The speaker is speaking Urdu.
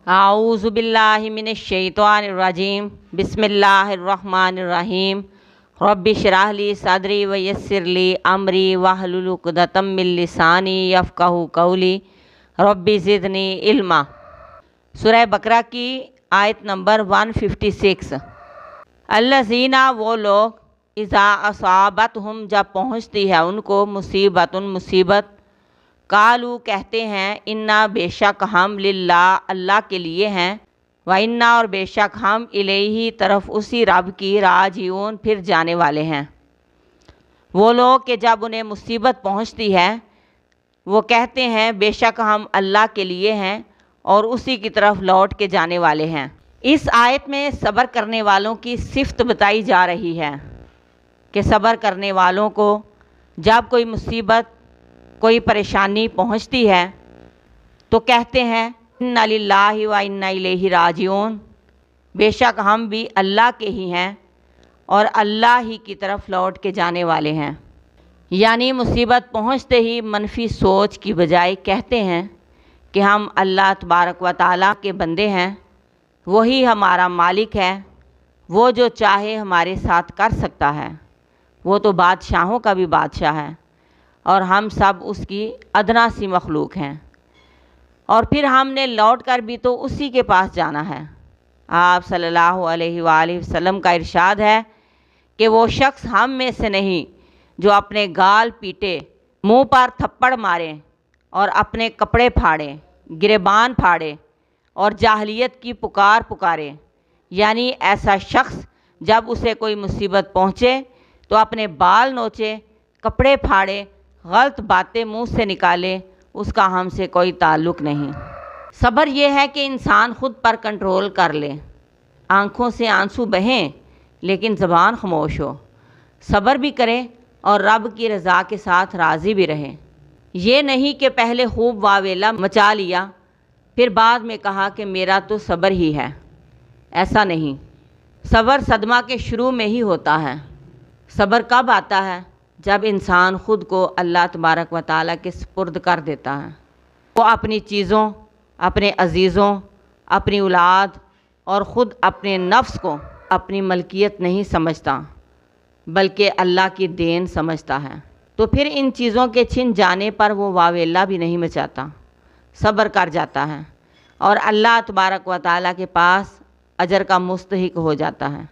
اعوذ باللہ من الشیطان الرجیم بسم اللہ الرحمن الرحیم رب اشرح لی صدری ویسر لی امری واحلل عقدۃ من لسانی یفقہوا قولی رب زدنی علما۔ سورہ بقرہ کی آیت نمبر 156۔ الذین وہ لوگ اذا اصابتہم جب پہنچتی ہے ان کو مصیبت قالو کہتے ہیں انا بے شک ہم للہ اللہ کے لیے ہیں، و انا اور بے شک ہم الیہ طرف اسی رب کی راجعون پھر جانے والے ہیں۔ وہ لوگ کہ جب انہیں مصیبت پہنچتی ہے وہ کہتے ہیں بے شک ہم اللہ کے لیے ہیں اور اسی کی طرف لوٹ کے جانے والے ہیں۔ اس آیت میں صبر کرنے والوں کی صفت بتائی جا رہی ہے کہ صبر کرنے والوں کو جب کوئی مصیبت کوئی پریشانی پہنچتی ہے تو کہتے ہیں انا للہ و انا الیہ راجعون، بے شک ہم بھی اللہ کے ہی ہیں اور اللہ ہی کی طرف لوٹ کے جانے والے ہیں۔ یعنی مصیبت پہنچتے ہی منفی سوچ کی بجائے کہتے ہیں کہ ہم اللہ تبارک و تعالیٰ کے بندے ہیں، وہی ہمارا مالک ہے، وہ جو چاہے ہمارے ساتھ کر سکتا ہے، وہ تو بادشاہوں کا بھی بادشاہ ہے اور ہم سب اس کی ادنا سی مخلوق ہیں، اور پھر ہم نے لوٹ کر بھی تو اسی کے پاس جانا ہے۔ آپ صلی اللہ علیہ وآلہ وسلم کا ارشاد ہے کہ وہ شخص ہم میں سے نہیں جو اپنے گال پیٹے، منہ پر تھپڑ مارے اور اپنے کپڑے پھاڑے، گریبان پھاڑے اور جاہلیت کی پکارے۔ یعنی ایسا شخص جب اسے کوئی مصیبت پہنچے تو اپنے بال نوچے، کپڑے پھاڑے، غلط باتیں منہ سے نکالے، اس کا ہم سے کوئی تعلق نہیں۔ صبر یہ ہے کہ انسان خود پر کنٹرول کر لے، آنکھوں سے آنسو بہیں لیکن زبان خاموش ہو، صبر بھی کرے اور رب کی رضا کے ساتھ راضی بھی رہے۔ یہ نہیں کہ پہلے خوب واویلا مچا لیا پھر بعد میں کہا کہ میرا تو صبر ہی ہے، ایسا نہیں۔ صبر صدمہ کے شروع میں ہی ہوتا ہے۔ صبر کب آتا ہے؟ جب انسان خود کو اللہ تبارک و تعالیٰ کے سپرد کر دیتا ہے، وہ اپنی چیزوں، اپنے عزیزوں، اپنی اولاد اور خود اپنے نفس کو اپنی ملکیت نہیں سمجھتا بلکہ اللہ کی دین سمجھتا ہے، تو پھر ان چیزوں کے چھن جانے پر وہ واویلا بھی نہیں مچاتا، صبر کر جاتا ہے اور اللہ تبارک و تعالیٰ کے پاس اجر کا مستحق ہو جاتا ہے۔